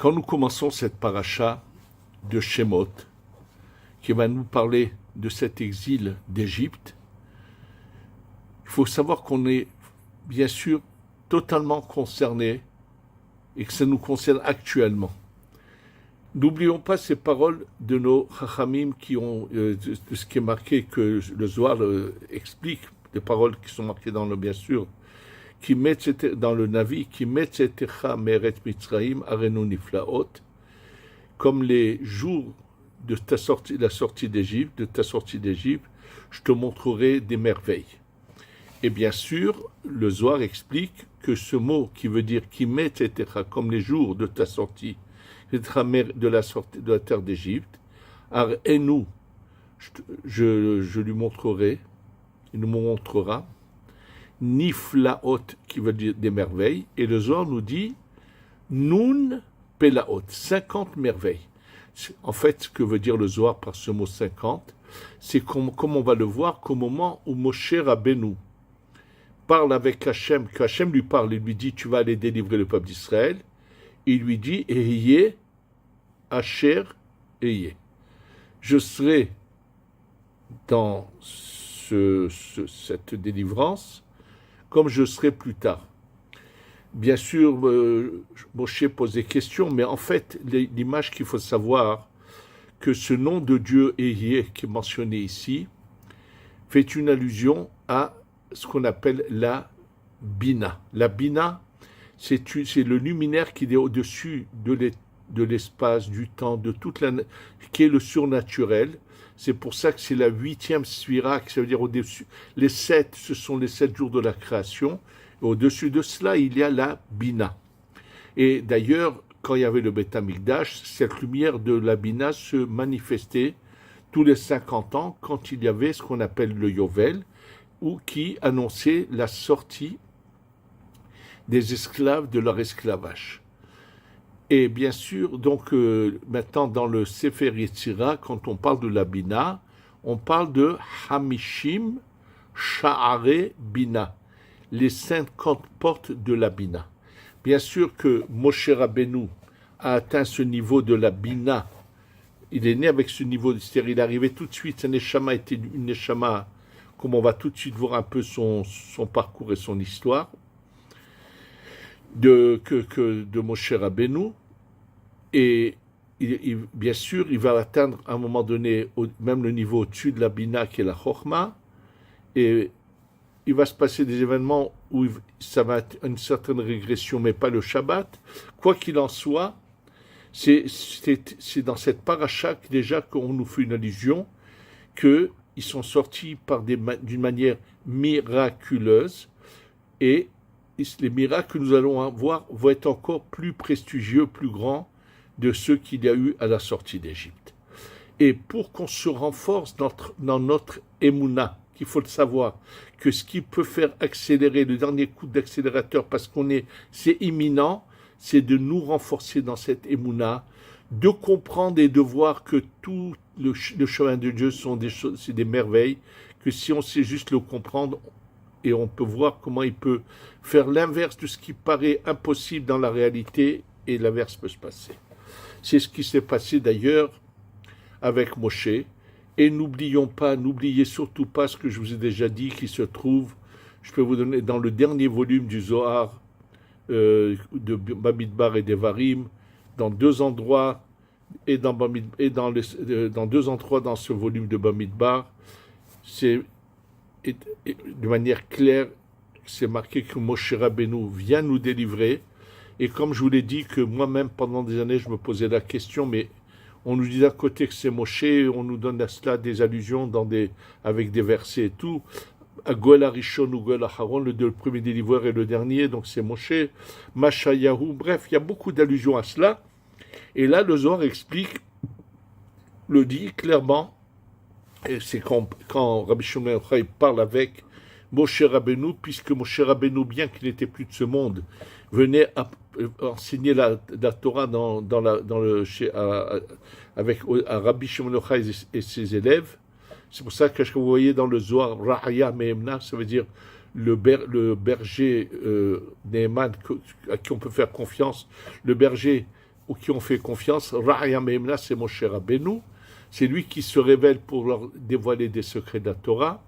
Quand nous commençons cette paracha de Shemot, qui va nous parler de cet exil d'Égypte, il faut savoir qu'on est bien sûr totalement concerné et que ça nous concerne actuellement. N'oublions pas ces paroles de nos chachamim qui ont, de ce qui est marqué, que le Zohar explique, des paroles qui sont marquées dans le, bien sûr, qui mettent dans le Navi, qui mettent etecha meret Mitzraim arenu niflaot, comme les jours de ta sortie, la sortie d'Égypte, de ta sortie d'Égypte, je te montrerai des merveilles. Et bien sûr, le Zohar explique que ce mot qui veut dire qui met etecha, comme les jours de ta sortie, de la sortie de la terre d'Égypte, arenu, je lui montrerai, il nous montrera, niflaot, qui veut dire des merveilles, et le Zohar nous dit nun pelaot, 50 merveilles. En fait, ce que veut dire le Zohar par ce mot 50, c'est comme on va le voir qu'au moment où Moshe Rabbeinu parle avec Hachem, qu'Hachem lui parle, il lui dit tu vas aller délivrer le peuple d'Israël, il lui dit Ehiyeh Asher Ehiyeh. Je serai dans cette délivrance comme je serai plus tard. Bien sûr, Moshe pose des questions, mais en fait, l'image qu'il faut savoir, que ce nom de Dieu Ehiyeh qui est mentionné ici, fait une allusion à ce qu'on appelle la Bina. La Bina, c'est le luminaire qui est au-dessus de l'espace, du temps, de qui est le surnaturel. C'est pour ça que c'est la 8e sphira, ça veut dire au-dessus. Les 7, ce sont les 7 jours de la création. Et au-dessus de cela, il y a la Bina. Et d'ailleurs, quand il y avait le Beth Amikdash, cette lumière de la Bina se manifestait tous les 50 ans quand il y avait ce qu'on appelle le Yovel, ou qui annonçait la sortie des esclaves de leur esclavage. Et bien sûr, donc maintenant dans le Sefer Yetzira, quand on parle de la Bina, on parle de Hamishim Sha'are Bina, les 50 portes de la Bina. Bien sûr que Moshe Rabbeinu a atteint ce niveau de la Bina. Il est né avec ce niveau, c'est-à-dire il est arrivé tout de suite, sa Neshama était une Neshama, comme on va tout de suite voir un peu son parcours et son histoire, de Moshe Rabbeinu. Et bien sûr, il va atteindre à un moment donné même le niveau au-dessus de la Bina qui est la Chokhma, et il va se passer des événements où ça va être une certaine régression, mais pas le Shabbat. Quoi qu'il en soit, c'est dans cette paracha déjà qu'on nous fait une allusion qu'ils sont sortis d'une manière miraculeuse, et les miracles que nous allons voir vont être encore plus prestigieux, plus grands de ceux qu'il y a eu à la sortie d'Égypte. Et pour qu'on se renforce dans notre émouna, qu'il faut le savoir, que ce qui peut faire accélérer le dernier coup d'accélérateur, parce c'est imminent, c'est de nous renforcer dans cette émouna, de comprendre et de voir que tout le chemin de Dieu c'est des merveilles, que si on sait juste le comprendre, et on peut voir comment il peut faire l'inverse de ce qui paraît impossible dans la réalité, et l'inverse peut se passer. C'est ce qui s'est passé d'ailleurs avec Moshe. Et n'oubliez surtout pas ce que je vous ai déjà dit, qui se trouve, je peux vous donner dans le dernier volume du Zohar, de Bamidbar et d'Evarim, dans 2 endroits, et dans 2 endroits dans ce volume de Bamidbar, c'est de manière claire, c'est marqué que Moshe Rabbeinu vient nous délivrer. Et comme je vous l'ai dit, que moi-même, pendant des années, je me posais la question, mais on nous dit d'un côté que c'est Moshe, on nous donne à cela des allusions avec des versets et tout. À Goel Arishon ou Goel Aharon, le premier délivreur et le dernier, donc c'est Moshe, Mashayahu, bref, il y a beaucoup d'allusions à cela. Et là, le Zohar le dit clairement, et c'est quand Rabbi Shimon Yochai parle avec Moshe Rabbeinu, puisque Moshe Rabbeinu, bien qu'il n'était plus de ce monde, venait enseigner la Torah avec Rabbi Shimon Yochai et ses élèves. C'est pour ça que vous voyez dans le Zohar, Rahaya Mehemna, ça veut dire le berger Neeman, à qui on peut faire confiance, le berger ou qui ont fait confiance. Ra'ya Meimna, c'est Moshe Rabbeinu. C'est lui qui se révèle pour leur dévoiler des secrets de la Torah.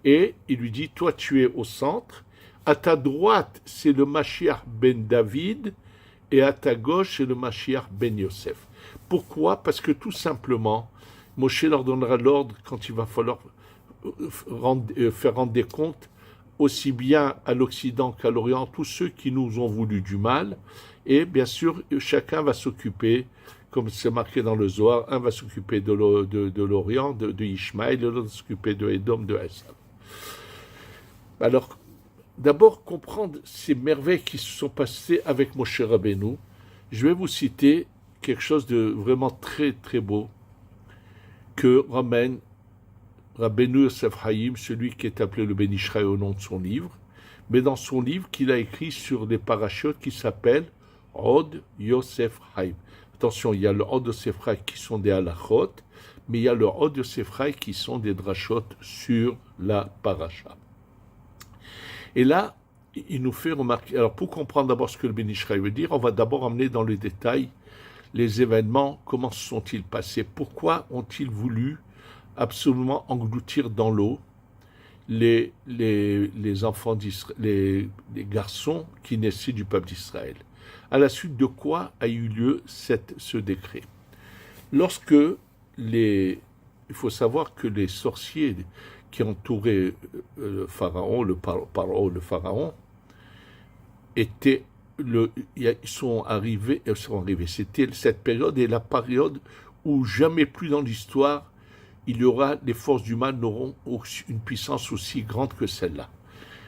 Et il lui dit, toi tu es au centre. À ta droite, c'est le Mashiach ben David. Et à ta gauche, c'est le Mashiach ben Yosef. Pourquoi? Parce que tout simplement, Moshe leur donnera l'ordre quand il va falloir faire rendre des comptes aussi bien à l'Occident qu'à l'Orient, tous ceux qui nous ont voulu du mal. Et bien sûr, chacun va s'occuper, comme c'est marqué dans le Zohar, un va s'occuper de l'Orient, de Ishmaël, l'autre va s'occuper de Édom, de Esav. Alors, d'abord, comprendre ces merveilles qui se sont passées avec Moshe Rabbeinu. Je vais vous citer quelque chose de vraiment très, très beau que ramène Rabbeinu Yosef Haïm, celui qui est appelé le Ben Ishraï au nom de son livre, mais dans son livre qu'il a écrit sur des parachutes qui s'appelle Od Yosef Haïm. Attention, il y a le Od Yosef Haïm qui sont des halachot, mais il y a le Od Yosef Haïm qui sont des drachot sur la paracha. Et là, il nous fait remarquer, alors pour comprendre d'abord ce que le Ben Ishraï veut dire, on va d'abord emmener dans le détail les événements, comment se sont-ils passés, pourquoi ont-ils voulu absolument engloutir dans l'eau les enfants d'Israël, les garçons qui naissaient du peuple d'Israël. À la suite de quoi a eu lieu ce décret. Lorsque il faut savoir que les sorciers qui entouraient le pharaon, le pharaon, sont arrivés. C'était cette période et la période où jamais plus dans l'histoire les forces du mal n'auront une puissance aussi grande que celle-là.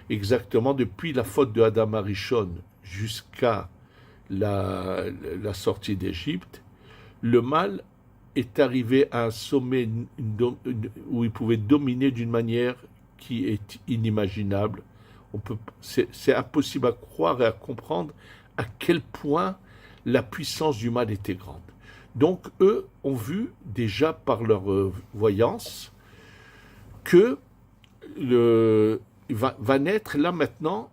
Exactement, depuis la faute de Adam Arishon jusqu'à la sortie d'Égypte, le mal est arrivé à un sommet où il pouvait dominer d'une manière qui est inimaginable. C'est impossible à croire et à comprendre à quel point la puissance du mal était grande. Donc, eux ont vu déjà par leur voyance que va naître là maintenant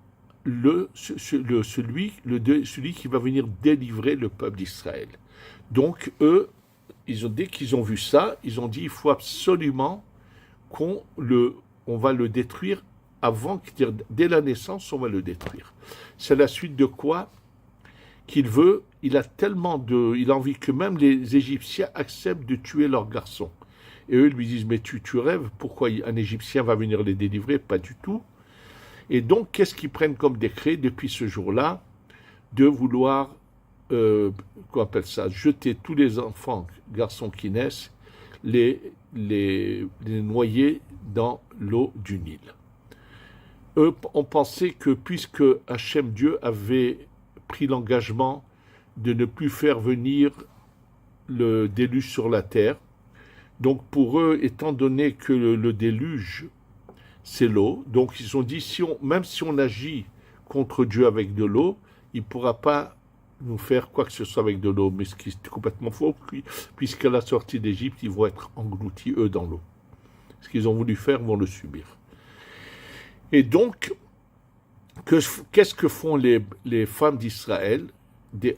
celui qui va venir délivrer le peuple d'Israël. Donc, eux, dès qu'ils ont vu ça, ils ont dit il faut absolument on va le détruire dès la naissance, on va le détruire. C'est la suite de quoi il a envie que même les Égyptiens acceptent de tuer leurs garçons. Et eux lui disent, mais tu rêves, pourquoi un Égyptien va venir les délivrer? Pas du tout. Et donc, qu'est-ce qu'ils prennent comme décret depuis ce jour-là? De vouloir, qu'on appelle ça, jeter tous les enfants, garçons qui naissent, les noyer dans l'eau du Nil. Eux ont pensé que puisque Hachem Dieu avait pris l'engagement de ne plus faire venir le déluge sur la terre. Donc pour eux, étant donné que le déluge, c'est l'eau, donc ils ont dit, même si on agit contre Dieu avec de l'eau, il ne pourra pas nous faire quoi que ce soit avec de l'eau, mais ce qui est complètement faux, puisqu'à la sortie d'Égypte, ils vont être engloutis, eux, dans l'eau. Ce qu'ils ont voulu faire, vont le subir. Et donc, qu'est-ce que font les femmes d'Israël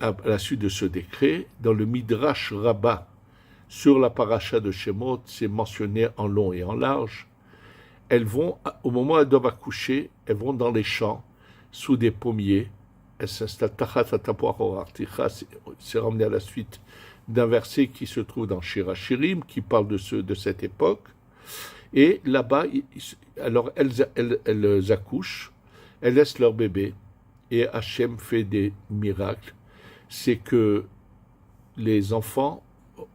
à la suite de ce décret? Dans le Midrash Rabbah, sur la paracha de Shemot, c'est mentionné en long et en large. Elles vont, au moment où elles doivent accoucher, elles vont dans les champs, sous des pommiers. Elles s'installent, c'est ramené à la suite d'un verset qui se trouve dans Shirachirim, qui parle de cette époque. Et là-bas, alors elles accouchent, elles laissent leur bébé, et Hachem fait des miracles. C'est que les enfants,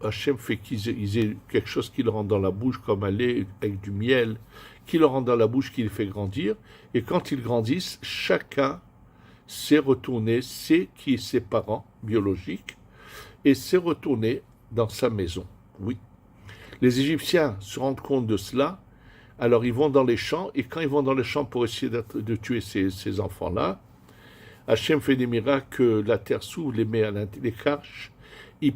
Hachem fait qu'ils aient quelque chose qui leur rentre dans la bouche, comme un lait avec du miel, qui leur rentre dans la bouche, qui les fait grandir. Et quand ils grandissent, chacun s'est retourné, sait qui est ses parents biologiques, et s'est retourné dans sa maison. Oui. Les Égyptiens se rendent compte de cela, alors ils vont dans les champs, et quand ils vont dans les champs pour essayer de tuer ces enfants-là, Hachem fait des miracles, que la terre s'ouvre, les met les cache, ils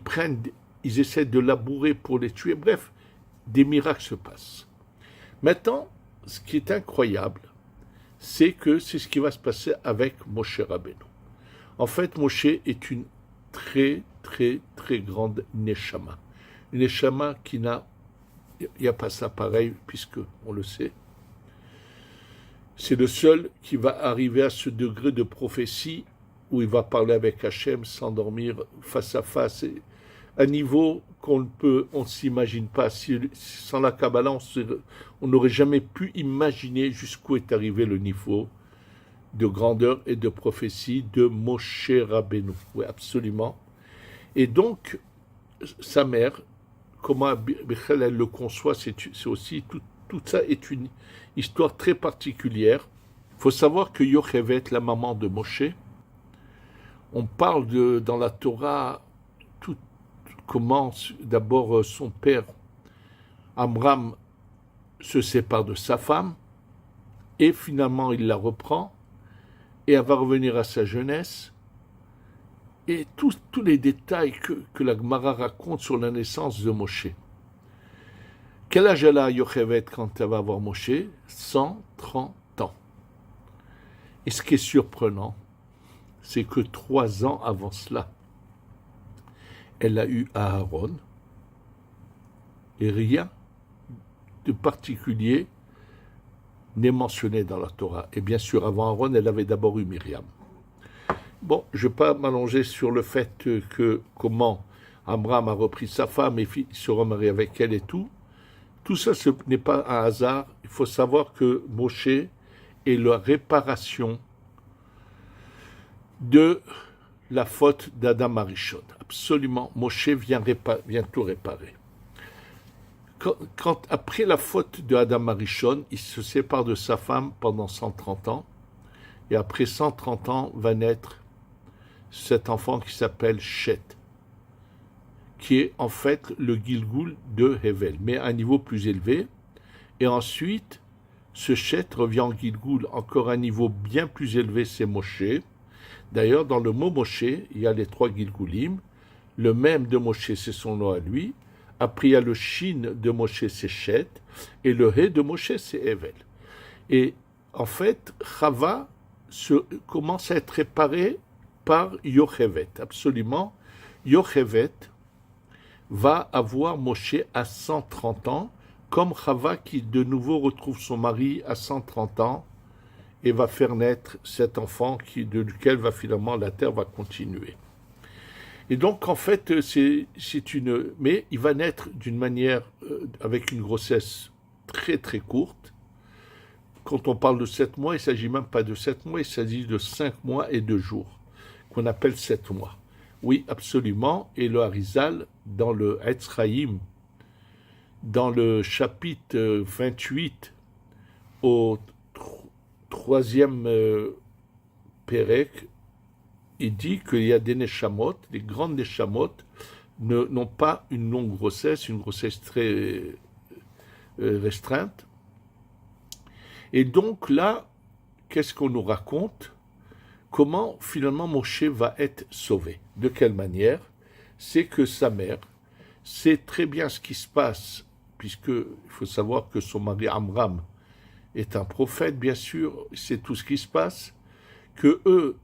essaient de labourer pour les tuer, bref, des miracles se passent. Maintenant, ce qui est incroyable, c'est que c'est ce qui va se passer avec Moshe Rabbeinu. En fait, Moshe est une très, très, très grande neshama. Une neshama qui n'a, il n'y a pas ça pareil, puisque on le sait. C'est le seul qui va arriver à ce degré de prophétie où il va parler avec Hachem, s'endormir face à face, à un niveau qu'on ne s'imagine pas. Sans la Kabbalah, on n'aurait jamais pu imaginer jusqu'où est arrivé le niveau de grandeur et de prophétie de Moshe Rabbeinu. Oui, absolument. Et donc, sa mère, comment Michel elle le conçoit, c'est aussi, tout ça est une histoire très particulière. Il faut savoir que Yochevet, la maman de Moshe, on parle dans la Torah, tout commence d'abord son père, Amram, se sépare de sa femme, et finalement il la reprend, et elle va revenir à sa jeunesse, et tous les détails que la Gemara raconte sur la naissance de Moshe. Quel âge elle a Yochevet quand elle va voir Moshe? 130 ans. Et ce qui est surprenant, c'est que 3 ans avant cela, elle a eu Aaron, et rien de particulier n'est mentionné dans la Torah. Et bien sûr, avant Aaron, elle avait d'abord eu Myriam. Bon, je ne vais pas m'allonger sur le fait que comment Amram a repris sa femme et se remarie avec elle et tout. Tout ça, ce n'est pas un hasard. Il faut savoir que Moshe est la réparation de la faute d'Adam Arishon. Absolument, Moshe vient tout réparer. Après la faute de Adam Arishon, il se sépare de sa femme pendant 130 ans, et après 130 ans va naître cet enfant qui s'appelle Shet, qui est en fait le Gilgoul de Hevel, mais à un niveau plus élevé. Et ensuite, ce Shet revient en Gilgoul encore à un niveau bien plus élevé, c'est Moshe. D'ailleurs, dans le mot Moshe, il y a les 3 Gilgoulim. Le même de Moshe, c'est son nom à lui. Après, il y a le Shin de Moshe, c'est Shet. Et le He de Moshe, c'est Hevel. Et en fait, Chava commence à être réparé par Yochevet. Absolument. Yochevet va avoir Moshe à 130 ans, comme Chava qui de nouveau retrouve son mari à 130 ans et va faire naître cet enfant de lequel finalement la terre va continuer. Et donc en fait, mais il va naître d'une manière, avec une grossesse très très courte. Quand on parle de 7 mois, il ne s'agit même pas de 7 mois, il s'agit de 5 mois et 2 jours, qu'on appelle 7 mois. Oui, absolument. Et le Harizal, dans le Etzraïm, dans le chapitre 28, au 3e Pérec, il dit qu'il y a des Neshamot, des grandes Neshamot, n'ont pas une longue grossesse, une grossesse très restreinte. Et donc là, qu'est-ce qu'on nous raconte? Comment finalement Moshe va être sauvé? De quelle manière? C'est que sa mère sait très bien ce qui se passe, puisqu'il faut savoir que son mari Amram est un prophète, bien sûr, c'est tout ce qui se passe, que eux,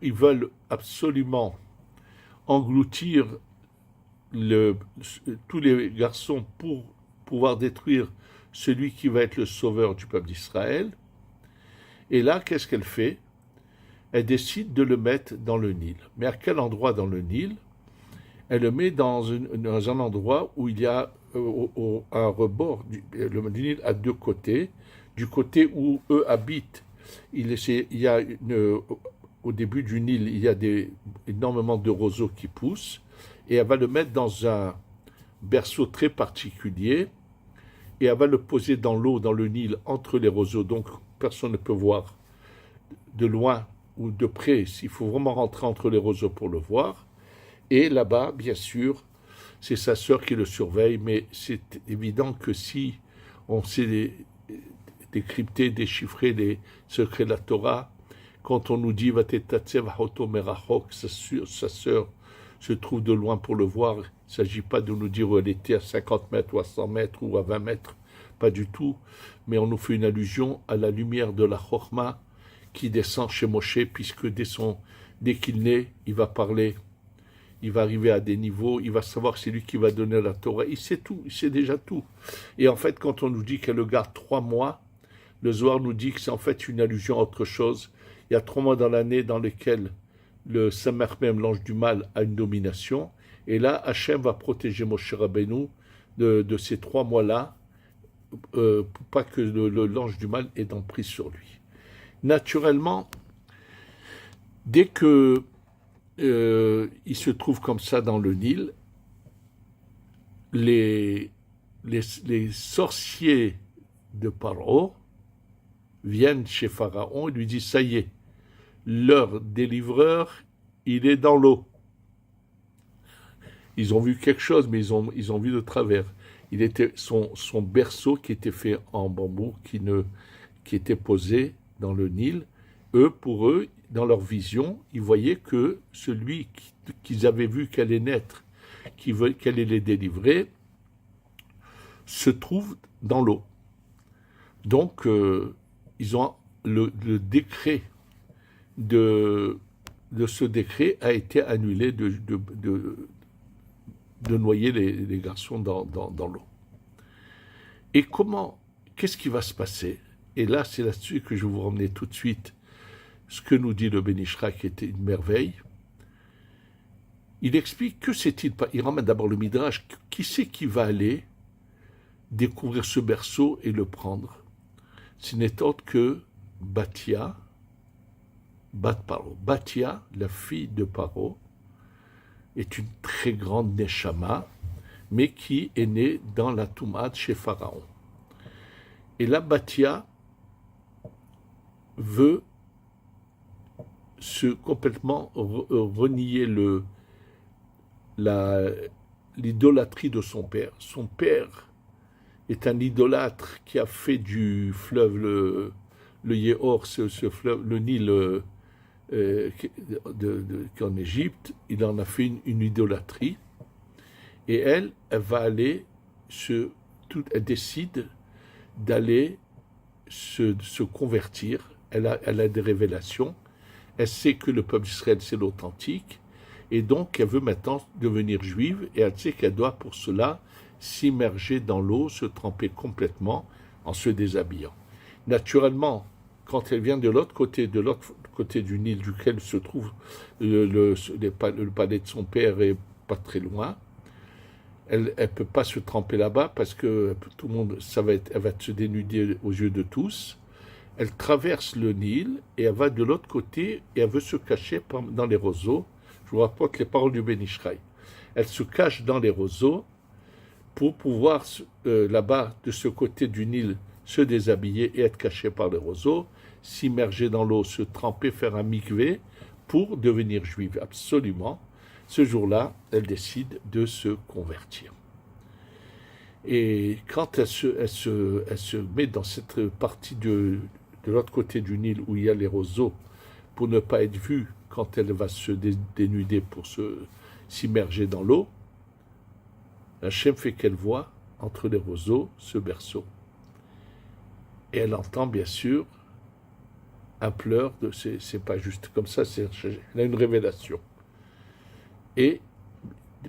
ils veulent absolument engloutir tous les garçons pour pouvoir détruire celui qui va être le sauveur du peuple d'Israël. Et là, qu'est-ce qu'elle fait? Elle décide de le mettre dans le Nil. Mais à quel endroit dans le Nil? Elle le met dans un endroit où il y a un rebord. Le Nil a 2 côtés. Du côté où eux habitent, au début du Nil, il y a énormément de roseaux qui poussent. Et elle va le mettre dans un berceau très particulier. Et elle va le poser dans l'eau, dans le Nil, entre les roseaux. Donc personne ne peut voir de loin ou de près, s'il faut vraiment rentrer entre les roseaux pour le voir. Et là-bas, bien sûr, c'est sa sœur qui le surveille, mais c'est évident que si on sait décrypter, déchiffrer les secrets de la Torah, quand on nous dit « Vatetatsev haoto merachok », sa sœur se trouve de loin pour le voir, il ne s'agit pas de nous dire où elle était à 50 mètres ou à 100 mètres ou à 20 mètres, pas du tout, mais on nous fait une allusion à la lumière de la Chokhma qui descend chez Moshe, puisque dès qu'il naît, il va parler il va arriver à des niveaux, il va savoir que c'est lui qui va donner la Torah, il sait tout, il sait déjà tout. Et en fait, quand on nous dit qu'elle le garde 3 mois, le Zohar nous dit que c'est en fait une allusion à autre chose. Il y a 3 mois dans l'année dans lesquels le Samer même, l'ange du mal, a une domination. Et là, Hachem va protéger Moshe Rabbeinu de ces 3 mois-là, pour pas que l'ange du mal ait d'emprise sur lui. Naturellement, dès que il se trouve comme ça dans le Nil, les sorciers de Paro viennent chez Pharaon et lui disent, ça y est, leur délivreur, il est dans l'eau. Ils ont vu quelque chose, mais ils ont vu de travers. Il était son berceau qui était fait en bambou, qui était posé dans le Nil. Pour eux, dans leur vision, ils voyaient que celui qu'ils avaient vu qu'elle allait naître, qu'elle allait les délivrer, se trouve dans l'eau. Donc, ils ont le décret de ce décret a été annulé de noyer les garçons dans l'eau. Et qu'est-ce qui va se passer? Et là, c'est là-dessus que je vais vous ramener tout de suite ce que nous dit le Ben Ish Chai, qui était une merveille. Il explique que c'est-il pas. Il ramène d'abord le Midrash. Qui c'est qui va aller découvrir ce berceau et le prendre? Ce n'est autre que Bathia, Bat Paro. Bathia, la fille de Paro, est une très grande Neshama, mais qui est née dans la Toumad chez Pharaon. Et la Bathia veut complètement renier l'idolâtrie de son père. Son père est un idolâtre qui a fait du fleuve le Yéhor, ce fleuve, le Nil qu'en Égypte, il en a fait une idolâtrie. Et elle va aller elle décide d'aller se convertir. Elle a des révélations. Elle sait que le peuple d'Israël, c'est l'authentique. Et donc, elle veut maintenant devenir juive. Et elle sait qu'elle doit, pour cela, s'immerger dans l'eau, se tremper complètement en se déshabillant. Naturellement, quand elle vient de l'autre côté du Nil, duquel se trouve le palais de son père, est pas très loin, elle ne peut pas se tremper là-bas parce que tout le monde, elle va se dénuder aux yeux de tous. Elle traverse le Nil et elle va de l'autre côté et elle veut se cacher dans les roseaux. Je vous rapporte les paroles du Ben Ish Chai. Elle se cache dans les roseaux pour pouvoir, là-bas, de ce côté du Nil, se déshabiller et être cachée par les roseaux, s'immerger dans l'eau, se tremper, faire un mikvé pour devenir juive. Absolument. Ce jour-là, elle décide de se convertir. Et quand elle se met dans cette partie de l'autre côté du Nil où il y a les roseaux, pour ne pas être vue quand elle va se dénuder pour s'immerger dans l'eau, Hachem fait qu'elle voit entre les roseaux ce berceau. Et elle entend bien sûr un pleur, c'est pas juste comme ça, elle a une révélation. Et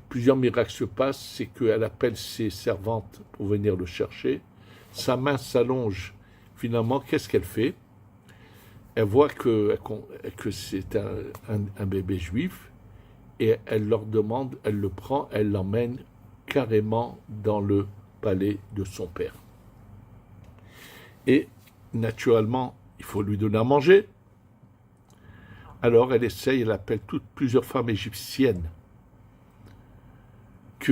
plusieurs miracles se passent, c'est qu'elle appelle ses servantes pour venir le chercher, sa main s'allonge, finalement, qu'est-ce qu'elle fait? Elle voit que c'est un bébé juif, et elle leur demande, elle le prend, elle l'emmène carrément dans le palais de son père. Et naturellement, il faut lui donner à manger. Alors elle appelle plusieurs femmes égyptiennes qui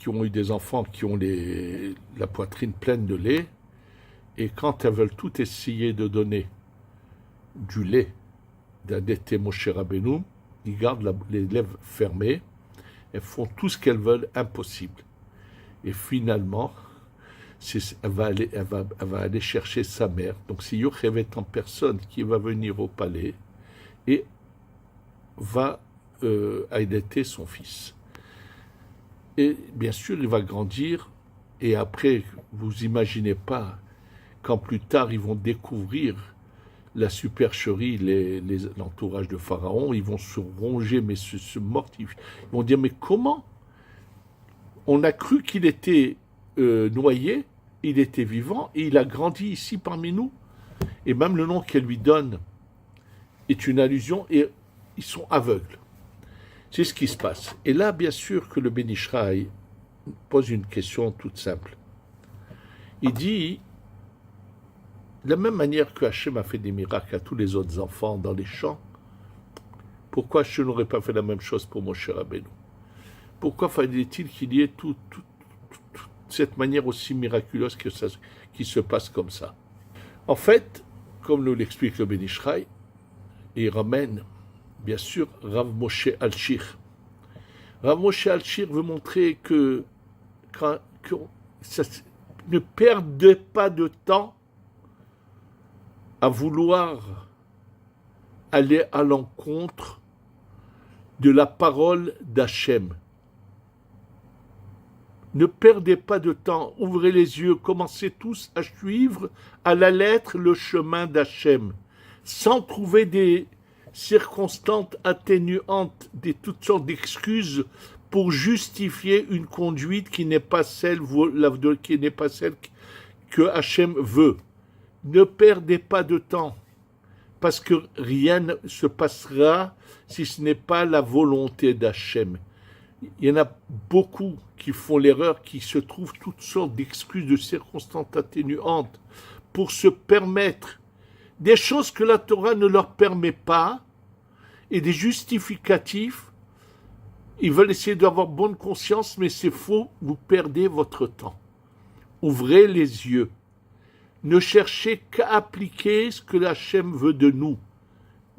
ont eu des enfants, qui ont la poitrine pleine de lait, et quand elles veulent toutes essayer de donner du lait d'Adété Moshe Rabbeinu, ils gardent les lèvres fermées, elles font tout ce qu'elles veulent, impossible. Et finalement, elle va aller chercher sa mère. Donc c'est Yocheved en personne qui va venir au palais et va allaiter son fils. Et bien sûr, il va grandir, et après, vous imaginez pas, quand plus tard ils vont découvrir la supercherie, l'entourage de Pharaon, ils vont se ronger, mais se mortifier. Ils vont dire, mais comment? On a cru qu'il était noyé, il était vivant, et il a grandi ici parmi nous. Et même le nom qu'elle lui donne est une allusion, et ils sont aveugles. C'est ce qui se passe. Et là, bien sûr que le Ben Ishraï pose une question toute simple. Il dit, de la même manière que Hachem a fait des miracles à tous les autres enfants dans les champs, pourquoi je n'aurais pas fait la même chose pour Moshe Rabbeinu? Pourquoi fallait-il qu'il y ait toute cette manière aussi miraculeuse qui se passe comme ça? En fait, comme nous l'explique le Ben Ishraï, il ramène, bien sûr, Rav Moshe Alshir. Rav Moshe Alshir veut montrer que ça, ne perdez pas de temps à vouloir aller à l'encontre de la parole d'Hachem. Ne perdez pas de temps, ouvrez les yeux, commencez tous à suivre à la lettre le chemin d'Hachem, sans trouver des circonstances atténuantes, toutes sortes d'excuses pour justifier une conduite qui n'est pas celle que Hachem veut. Ne perdez pas de temps, parce que rien ne se passera si ce n'est pas la volonté d'Hachem. Il y en a beaucoup qui font l'erreur, qui se trouvent toutes sortes d'excuses, de circonstances atténuantes pour se permettre des choses que la Torah ne leur permet pas et des justificatifs. Ils veulent essayer d'avoir bonne conscience, mais c'est faux, vous perdez votre temps. Ouvrez les yeux. Ne cherchez qu'à appliquer ce que Hachem veut de nous.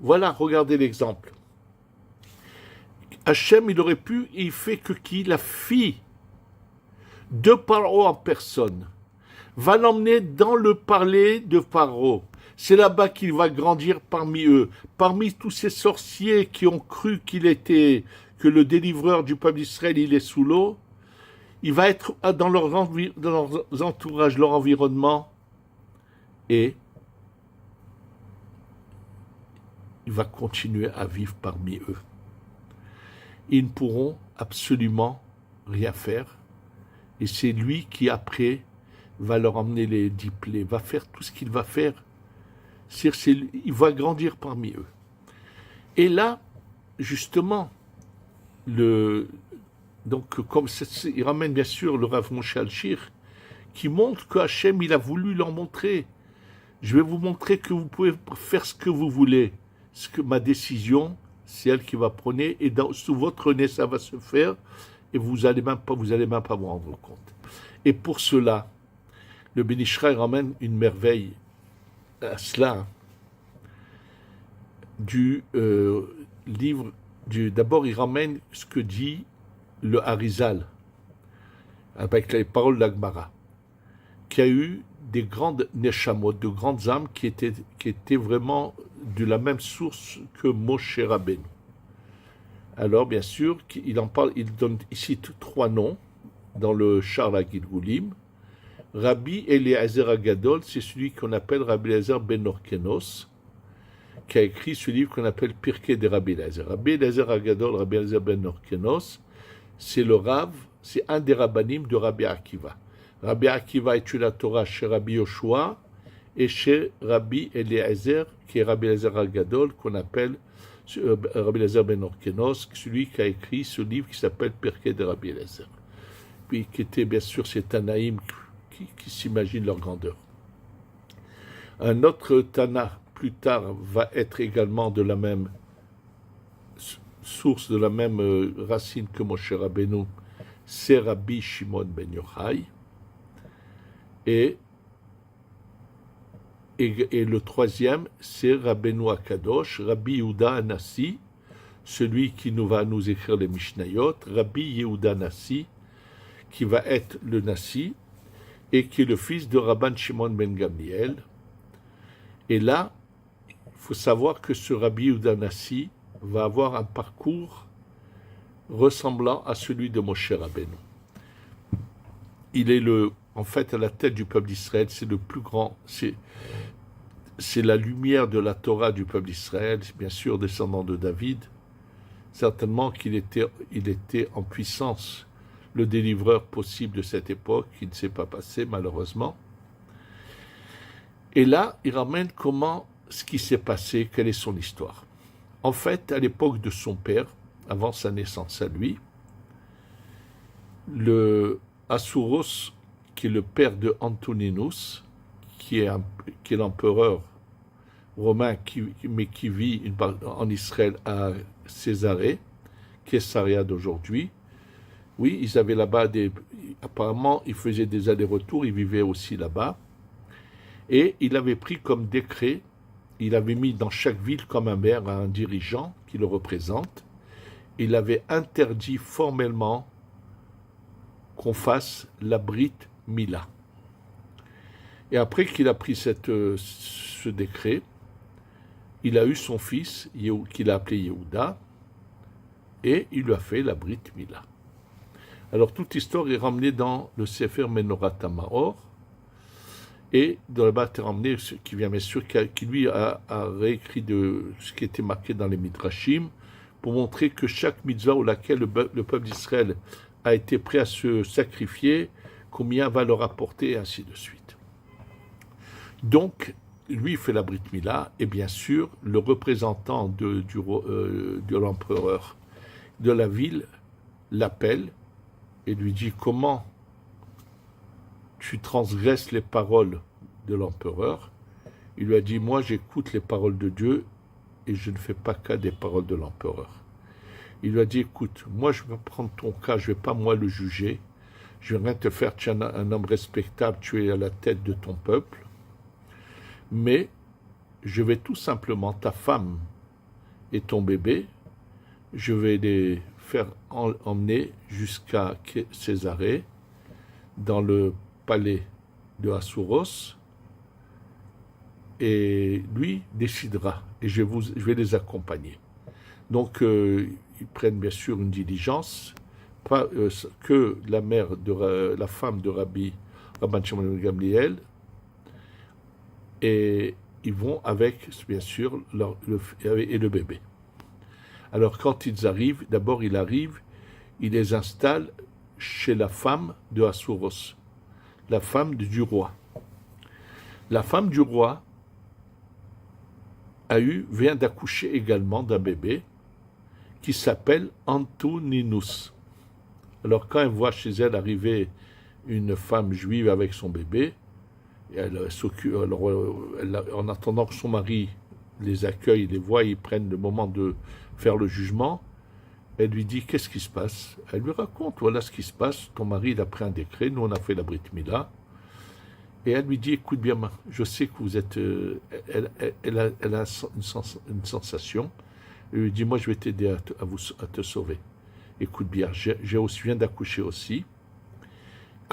Voilà, regardez l'exemple. Hachem, il aurait pu, il fait que qui? La fille de Paro en personne va l'emmener dans le palais de Paro. C'est là-bas qu'il va grandir parmi eux. Parmi tous ces sorciers qui ont cru que le délivreur du peuple d'Israël, il est sous l'eau, il va être dans leur entourage, leur environnement, et il va continuer à vivre parmi eux. Ils ne pourront absolument rien faire. Et c'est lui qui, après, va leur emmener les 10 plaies, va faire tout ce qu'il va faire. Il va grandir parmi eux. Et là, justement, il ramène bien sûr le Rav Moshe Alshir, qui montre que Hachem, il a voulu leur montrer. Je vais vous montrer que vous pouvez faire ce que vous voulez. Ma décision, c'est elle qui va prendre, et sous votre nez, ça va se faire, et vous n'allez même pas vous rendre compte. Et pour cela, le Ben Ishraï ramène une merveille à cela, du livre, d'abord il ramène ce que dit le Harizal, avec les paroles d'Agmara, qui a eu des grandes neshamot, de grandes âmes qui étaient vraiment de la même source que Moshe Rabbeinu. Alors, bien sûr, il donne ici 3 noms dans le Sha'ar HaGilgulim. Rabbi Eliezer Agadol, c'est celui qu'on appelle Rabbi Eliezer ben Orkenos, qui a écrit ce livre qu'on appelle Pirkei de Rabbi Eliezer. Rabbi Eliezer Agadol, Rabbi Eliezer ben Orkenos, c'est un des rabbanim de Rabbi Akiva. Rabbi Akiva étudie la Torah chez Rabbi Yoshua et chez Rabbi Eliezer, qui est Rabbi Eliezer Agadol, qu'on appelle Rabbi Eliezer ben Orkenos, celui qui a écrit ce livre qui s'appelle Pirkei de Rabbi Eliezer. Puis qui était bien sûr ces Tanaïm qui s'imaginent leur grandeur. Un autre Tana, plus tard, va être également de la même source, de la même racine que Moshe Rabbeinu, c'est Rabbi Shimon ben Yochai. Et le troisième, c'est Rabbeinu Akadosh, Rabbi Yehuda Anassi, celui qui va nous écrire les Mishnayot, Rabbi Yehuda Anassi, qui va être le Nassi, et qui est le fils de Rabban Shimon ben Gamliel. Et là, il faut savoir que ce Rabbi Yehuda Nassi va avoir un parcours ressemblant à celui de Moshe Rabbeinu. Il est en fait à la tête du peuple d'Israël, c'est le plus grand, c'est la lumière de la Torah du peuple d'Israël, bien sûr descendant de David. Certainement qu'il était en puissance, le délivreur possible de cette époque, qui ne s'est pas passé malheureusement. Et là, il ramène ce qui s'est passé, quelle est son histoire. En fait, à l'époque de son père, avant sa naissance à lui, le Assouros, qui est le père de Antoninus, qui est l'empereur romain, mais qui vit en Israël à Césarée, Caesarea d'aujourd'hui. Oui, ils avaient là-bas apparemment, ils faisaient des allers-retours, ils vivaient aussi là-bas. Et il avait pris comme décret, il avait mis dans chaque ville comme un maire, un dirigeant qui le représente. Il avait interdit formellement qu'on fasse la Brit Mila. Et après qu'il a pris ce décret, il a eu son fils, qu'il a appelé Yehuda, et il lui a fait la Brit Mila. Alors toute l'histoire est ramenée dans le Sefer Menorah Tamahor, et dans le bas est ramené, qui vient bien sûr, qui lui a réécrit ce qui était marqué dans les Midrashim, pour montrer que chaque mitzvah ou laquelle le peuple d'Israël a été prêt à se sacrifier, combien va leur apporter, et ainsi de suite. Donc, lui il fait la Brit Mila, et bien sûr, le représentant de l'empereur de la ville l'appelle et lui dit « Comment tu transgresses les paroles de l'empereur ?» Il lui a dit « Moi, j'écoute les paroles de Dieu et je ne fais pas cas des paroles de l'empereur. » Il lui a dit « Écoute, moi, je vais prendre ton cas, je ne vais pas moi le juger. Je vais rien te faire, tu es un homme respectable, tu es à la tête de ton peuple. Mais je vais tout simplement, ta femme et ton bébé, je vais les faire emmener jusqu'à Césarée, dans le palais de Assouros, et lui décidera, et je vais les accompagner. » Donc, ils prennent bien sûr une diligence, pas que la femme de Rabban Shimon ben Gamliel, et ils vont avec, bien sûr, et le bébé. Alors, quand ils arrivent, d'abord, il les installe chez la femme de Assouros, la femme du roi. La femme du roi vient d'accoucher également d'un bébé qui s'appelle Antoninus. Alors, quand elle voit chez elle arriver une femme juive avec son bébé, en attendant que son mari les accueille, les voit, ils prennent le moment de faire le jugement, elle lui dit « Qu'est-ce qui se passe ?» Elle lui raconte « Voilà ce qui se passe, ton mari il a pris un décret, nous on a fait la Brit Mila. » Et elle lui dit « Écoute bien, je sais que vous êtes... » Elle a une sensation. Elle lui dit « Moi je vais t'aider à te sauver. Écoute bien, je viens d'accoucher aussi.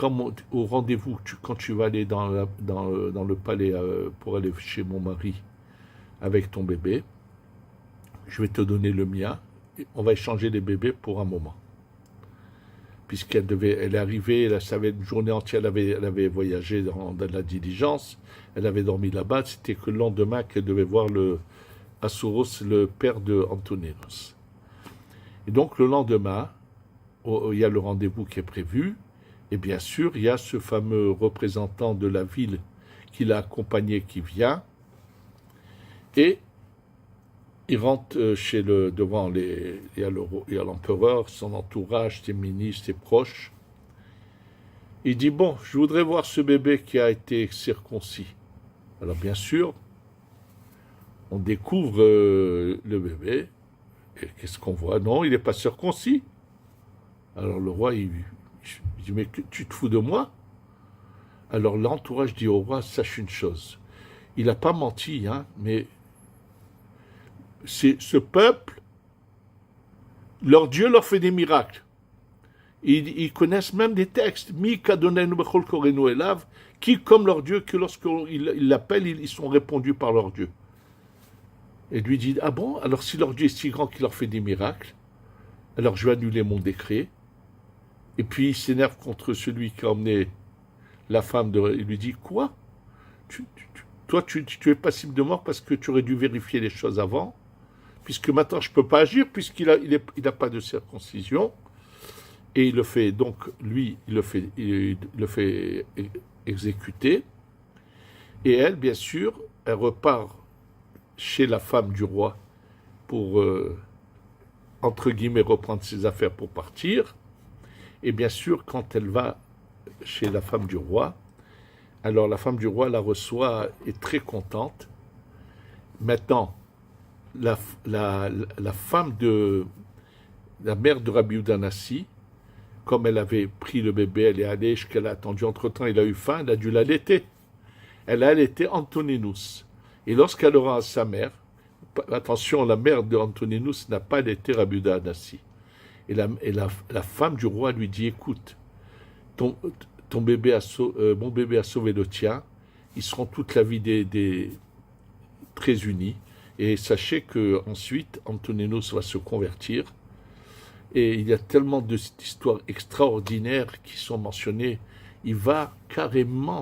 Au rendez-vous, quand tu vas aller dans le palais pour aller chez mon mari avec ton bébé, je vais te donner le mien. On va échanger les bébés pour un moment. » Puisqu'elle est arrivée, elle savait une journée entière, elle avait voyagé dans la diligence, elle avait dormi là-bas, c'était que le lendemain qu'elle devait voir le Assouros, le père de Antoninus. Et donc le lendemain, il y a le rendez-vous qui est prévu, et bien sûr, il y a ce fameux représentant de la ville qui l'a accompagné qui vient, et il rentre il y a l'empereur, son entourage, ses ministres, ses proches. Il dit « Bon, je voudrais voir ce bébé qui a été circoncis. » Alors bien sûr, on découvre le bébé, et qu'est-ce qu'on voit? Non, il n'est pas circoncis. Alors le roi, il dit « Mais tu te fous de moi ?» Alors l'entourage dit au roi « Sache une chose, il n'a pas menti, hein, mais... ce peuple, leur Dieu leur fait des miracles. Ils connaissent même des textes. Qui, comme leur Dieu, que lorsqu'ils l'appellent, ils sont répondus par leur Dieu. Et lui dit, ah bon, alors si leur Dieu est si grand qu'il leur fait des miracles, alors je vais annuler mon décret. Et puis il s'énerve contre celui qui a emmené la femme il lui dit, quoi? toi, tu es passible de mort parce que tu aurais dû vérifier les choses avant, puisque maintenant je ne peux pas agir, il a pas de circoncision. Et il le fait, donc, lui, il le fait exécuter. Et elle, bien sûr, elle repart chez la femme du roi pour, entre guillemets, reprendre ses affaires pour partir. Et bien sûr, quand elle va chez la femme du roi, alors la femme du roi la reçoit, est très contente. Maintenant, la femme de la mère de Rabbi Udanassi, comme elle avait pris le bébé, elle est allée jusqu'elle a attendu. Entre-temps, il a eu faim, elle a dû l'allaiter. Elle a allaité Antoninus. Et lorsqu'elle aura sa mère, attention, la mère de Antoninus n'a pas allaité Rabbi Udanassi. Et la femme du roi lui dit, écoute, ton mon bébé a sauvé le tien, ils seront toute la vie très unis. Et sachez que ensuite Antoninus va se convertir. Et il y a tellement d'histoires extraordinaires qui sont mentionnées. Il va carrément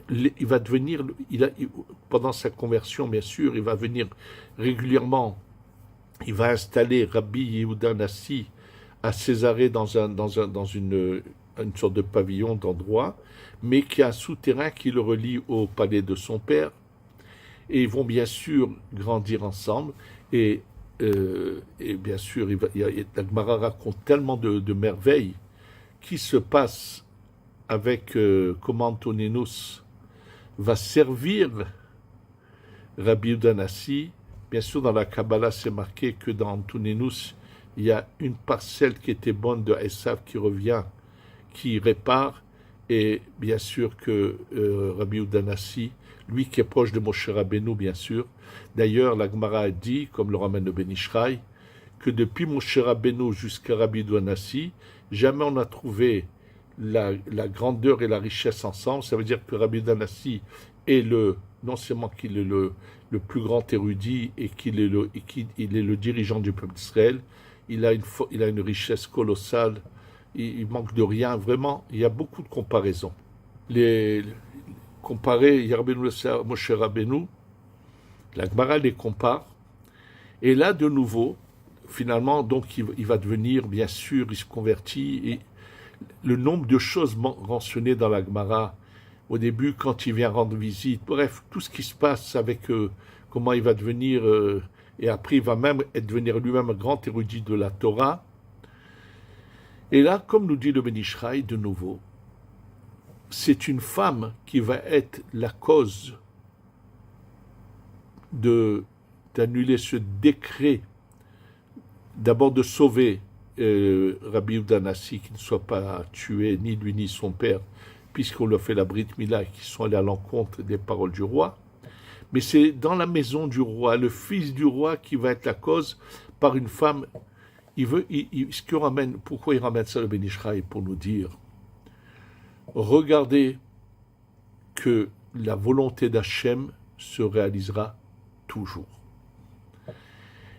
il va devenir, pendant sa conversion, bien sûr, il va venir régulièrement. Il va installer Rabbi Yehuda Nassi à Césarée dans une sorte de pavillon d'endroit, mais qui a un souterrain qui le relie au palais de son père. Et ils vont bien sûr grandir ensemble. Et bien sûr, la Gemara raconte tellement de merveilles qui se passent avec comment Antoninus va servir Rabbi Udanassi. Bien sûr, dans la Kabbalah, c'est marqué que dans Antoninus, il y a une parcelle qui était bonne de Esav qui revient, qui répare, et bien sûr que Rabbi Udanassi, lui qui est proche de Moshe Rabbeinu, bien sûr. D'ailleurs, la Gemara a dit, comme le ramène le Ben Ishraï, que depuis Moshe Rabbeinu jusqu'à Rabbi Udanassi, jamais on a trouvé la grandeur et la richesse ensemble. Ça veut dire que Rabbi Udanassi est non seulement qu'il est le plus grand érudit et qu'il est le dirigeant du peuple d'Israël, il a une richesse colossale, il manque de rien, vraiment, il y a beaucoup de comparaisons. Comparer Rabbeinu à Moshe Rabbeinu, la Gemara les compare, et là de nouveau, finalement, donc il va devenir, bien sûr, il se convertit, et le nombre de choses mentionnées dans la Gemara, au début, quand il vient rendre visite, bref, tout ce qui se passe avec comment il va devenir, et après il va même devenir lui-même un grand érudit de la Torah. Et là, comme nous dit le Ben Ishraï, de nouveau, c'est une femme qui va être la cause d'annuler ce décret, d'abord de sauver Rabbi Udanassi, qui ne soit pas tué, ni lui ni son père, puisqu'on leur fait la Brit Mila et qu'ils sont allés à l'encontre des paroles du roi. Mais c'est dans la maison du roi, le fils du roi qui va être la cause par une femme. Pourquoi il ramène ça le Ben Ishraï? Pour nous dire, regardez que la volonté d'Hachem se réalisera toujours.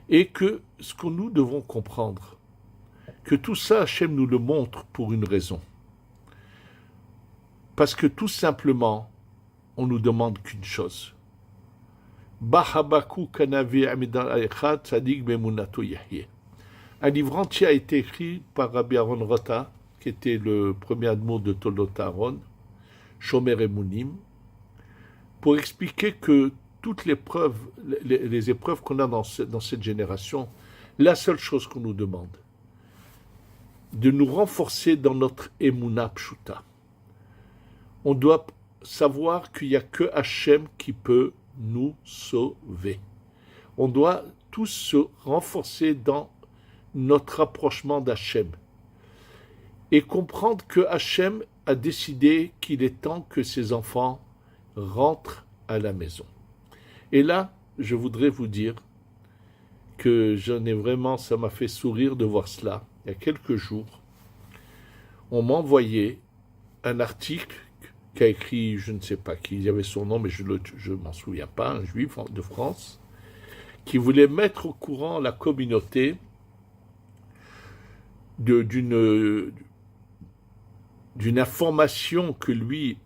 Et que ce que nous devons comprendre, que tout ça, Hachem nous le montre pour une raison. Parce que tout simplement, on nous demande qu'une chose. Bahabaku kanavi amidan echad tzadik bemunato yahye. Un livre entier a été écrit par Rabbi Aaron Rota, qui était le premier admour de Toldot Aaron, Shomer Emunim, pour expliquer que toutes les épreuves qu'on a dans cette génération, la seule chose qu'on nous demande, de nous renforcer dans notre Emuna Pshuta. On doit savoir qu'il n'y a que Hachem qui peut nous sauver. On doit tous se renforcer dans notre rapprochement d'Hachem et comprendre que Hachem a décidé qu'il est temps que ses enfants rentrent à la maison. Et là, je voudrais vous dire que ça m'a fait sourire de voir cela. Il y a quelques jours, on m'a envoyé un article qu'a écrit, je ne sais pas qui, il y avait son nom, mais je ne m'en souviens pas, un juif de France, qui voulait mettre au courant la communauté d'une information que lui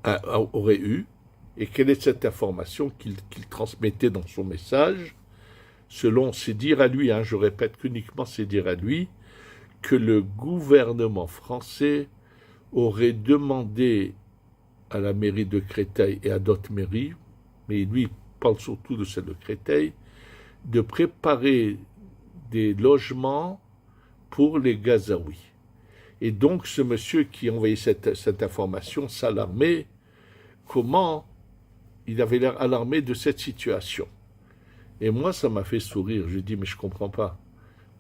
aurait eu, et quelle est cette information qu'il transmettait dans son message, selon ses dires à lui, je répète qu'uniquement ses dires à lui, que le gouvernement français aurait demandé à la mairie de Créteil et à d'autres mairies, mais lui parle surtout de celle de Créteil, de préparer des logements pour les Gazaouis. Et donc ce monsieur qui envoyait cette information s'alarmait. Comment il avait l'air alarmé de cette situation. Et moi, ça m'a fait sourire. Je dis, mais je ne comprends pas.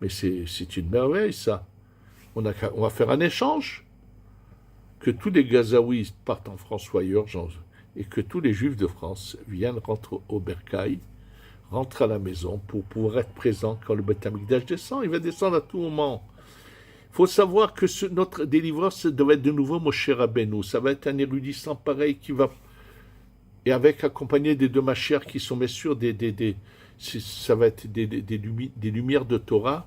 Mais c'est une merveille, ça. On va faire un échange. Que tous les Gazaouis partent en France ou ailleurs, et que tous les Juifs de France viennent, rentrent au Bercail, rentrent à la maison pour pouvoir être présents quand le Beth Amikdash descend. Il va descendre à tout moment. Il faut savoir que notre délivrance doit être de nouveau Moshe Rabbeinu. Ça va être un érudissant pareil qui va... Et avec accompagné des deux Mashiach qui sont bien sûr ça va être des lumières de Torah,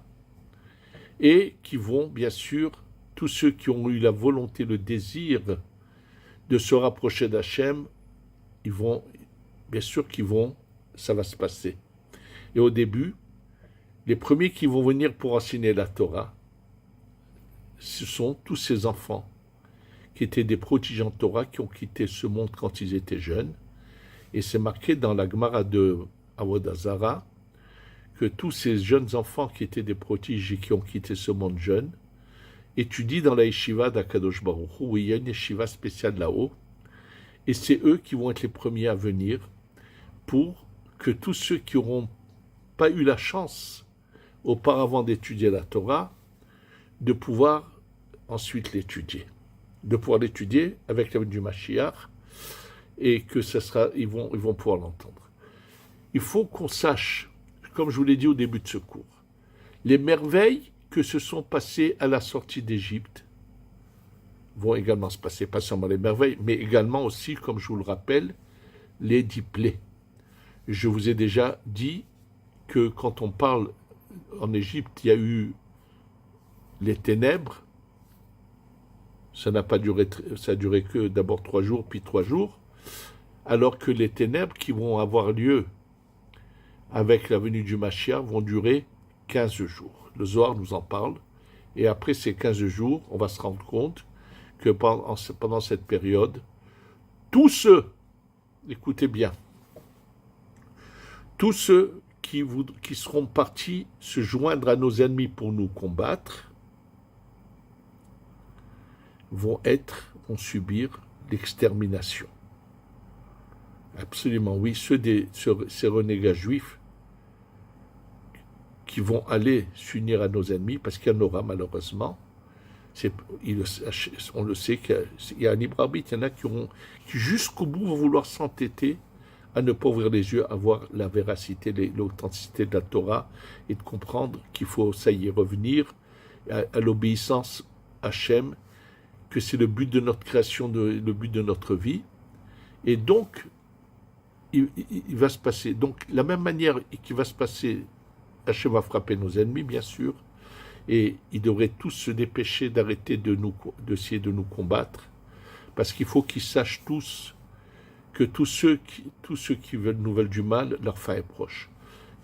et qui vont bien sûr, tous ceux qui ont eu la volonté, le désir de se rapprocher d'Hachem, ils vont, bien sûr ça va se passer. Et au début, les premiers qui vont venir pour enseigner la Torah, ce sont tous ces enfants qui étaient des prodiges en Torah, qui ont quitté ce monde quand ils étaient jeunes. Et c'est marqué dans la Gemara de Avodah Zarah que tous ces jeunes enfants qui étaient des prodiges et qui ont quitté ce monde jeune étudient dans la yeshiva d'Akadosh Baruch Hu, où il y a une yeshiva spéciale là-haut, et c'est eux qui vont être les premiers à venir pour que tous ceux qui n'auront pas eu la chance auparavant d'étudier la Torah, de pouvoir ensuite l'étudier. De pouvoir l'étudier avec la venue du Mashiach, et que ils vont pouvoir l'entendre. Il faut qu'on sache, comme je vous l'ai dit au début de ce cours, les merveilles que se sont passées à la sortie d'Égypte vont également se passer, pas seulement les merveilles, mais également aussi, comme je vous le rappelle, les 10 plaies. Je vous ai déjà dit que quand on parle en Égypte, il y a eu les ténèbres, ça a duré que d'abord 3 jours, puis 3 jours, alors que les ténèbres qui vont avoir lieu avec la venue du Mashiach vont durer 15 jours. Le Zohar nous en parle, et après ces 15 jours, on va se rendre compte que pendant cette période, tous ceux, écoutez bien, tous ceux qui seront partis se joindre à nos ennemis pour nous combattre, vont subir l'extermination. Absolument, oui, ces renégats juifs qui vont aller s'unir à nos ennemis, parce qu'il y en aura malheureusement, on le sait qu'il y a un libre arbitre, il y en a qui jusqu'au bout vont vouloir s'entêter à ne pas ouvrir les yeux, à voir la véracité, l'authenticité de la Torah, et de comprendre qu'il faut, ça y est, revenir à l'obéissance à Hachem, que c'est le but de notre création, le but de notre vie. Et donc, il va se passer, donc la même manière qu'il va se passer, Hachem va frapper nos ennemis, bien sûr, et ils devraient tous se dépêcher d'arrêter d'essayer de nous combattre, parce qu'il faut qu'ils sachent tous que tous ceux qui nous veulent du mal, leur fin est proche.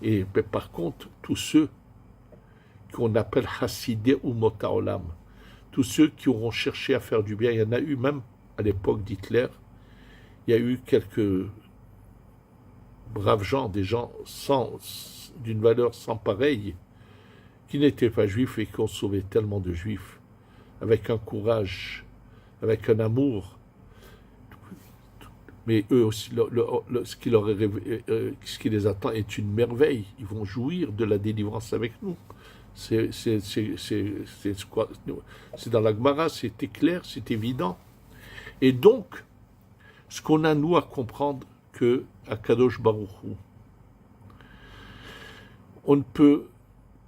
Et par contre, tous ceux qu'on appelle Hassidé ou Motaolam, tous ceux qui auront cherché à faire du bien, il y en a eu même à l'époque d'Hitler, il y a eu quelques braves gens, des gens d'une valeur sans pareille, qui n'étaient pas juifs et qui ont sauvé tellement de juifs, avec un courage, avec un amour. Mais eux aussi, ce qui les attend est une merveille. Ils vont jouir de la délivrance avec nous. C'est dans la Gemara, c'était clair, c'est évident. Et donc, ce qu'on a, nous, à comprendre, que à Kadosh Baruch Hu,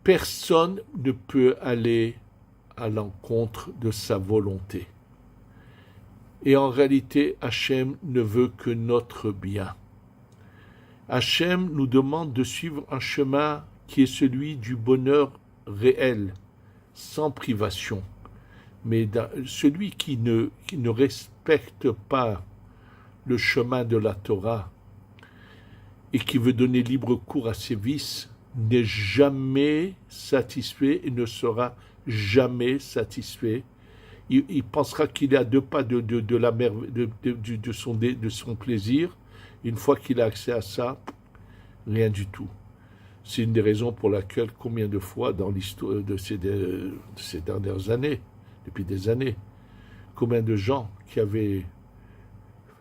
personne ne peut aller à l'encontre de sa volonté. Et en réalité, Hachem ne veut que notre bien. Hachem nous demande de suivre un chemin qui est celui du bonheur réel, sans privation. Mais celui qui ne respecte pas le chemin de la Torah et qui veut donner libre cours à ses vices n'est jamais satisfait et ne sera jamais satisfait. Il pensera qu'il est à 2 pas de son plaisir. Une fois qu'il a accès à ça, rien du tout. C'est une des raisons pour laquelle, combien de fois dans l'histoire de ces dernières années, depuis des années, combien de gens qui avaient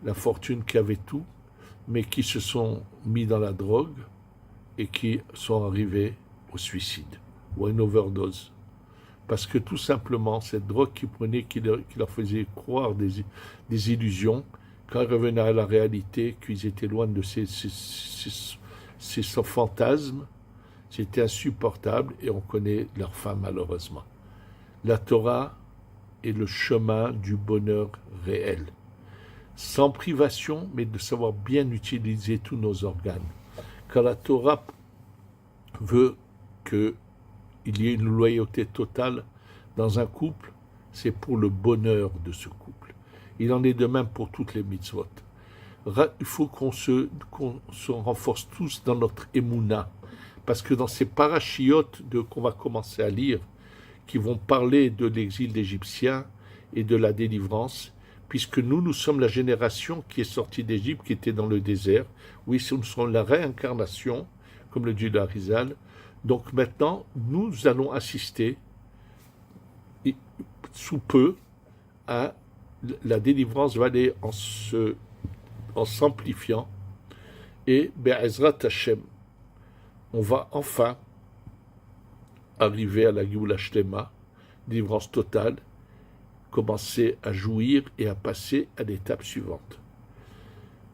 la fortune, qui avaient tout, mais qui se sont mis dans la drogue et qui sont arrivés au suicide ou à une overdose. Parce que tout simplement, cette drogue qu'ils prenaient, qui leur faisait croire des illusions, quand ils revenaient à la réalité, qu'ils étaient loin de ces fantasmes, c'était insupportable et on connaît leur fin malheureusement. La Torah est le chemin du bonheur réel. Sans privation, mais de savoir bien utiliser tous nos organes. Quand la Torah veut qu'il y ait une loyauté totale dans un couple, c'est pour le bonheur de ce couple. Il en est de même pour toutes les mitzvot. Il faut qu'on se renforce tous dans notre émouna, parce que dans ces parachiotes qu'on va commencer à lire, qui vont parler de l'exil d'Égyptiens et de la délivrance, puisque nous sommes la génération qui est sortie d'Égypte, qui était dans le désert. Oui, nous sommes la réincarnation, comme le dit le Harizal. Donc maintenant, nous allons assister, sous peu, à la délivrance va aller en s'amplifiant. Et, Be'ezrat Hashem, on va enfin arriver à la Géoula Shlema, délivrance totale, commencer à jouir et à passer à l'étape suivante.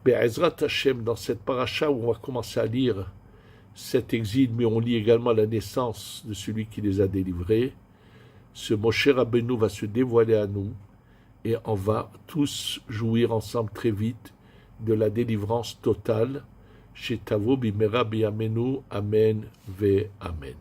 Be'ezrat Hashem, dans cette paracha où on va commencer à lire cet exil, mais on lit également la naissance de celui qui les a délivrés, ce Moshe Rabbeinu va se dévoiler à nous et on va tous jouir ensemble très vite de la délivrance totale chez Tavo Bimera Biyamenu. Amen ve Amen.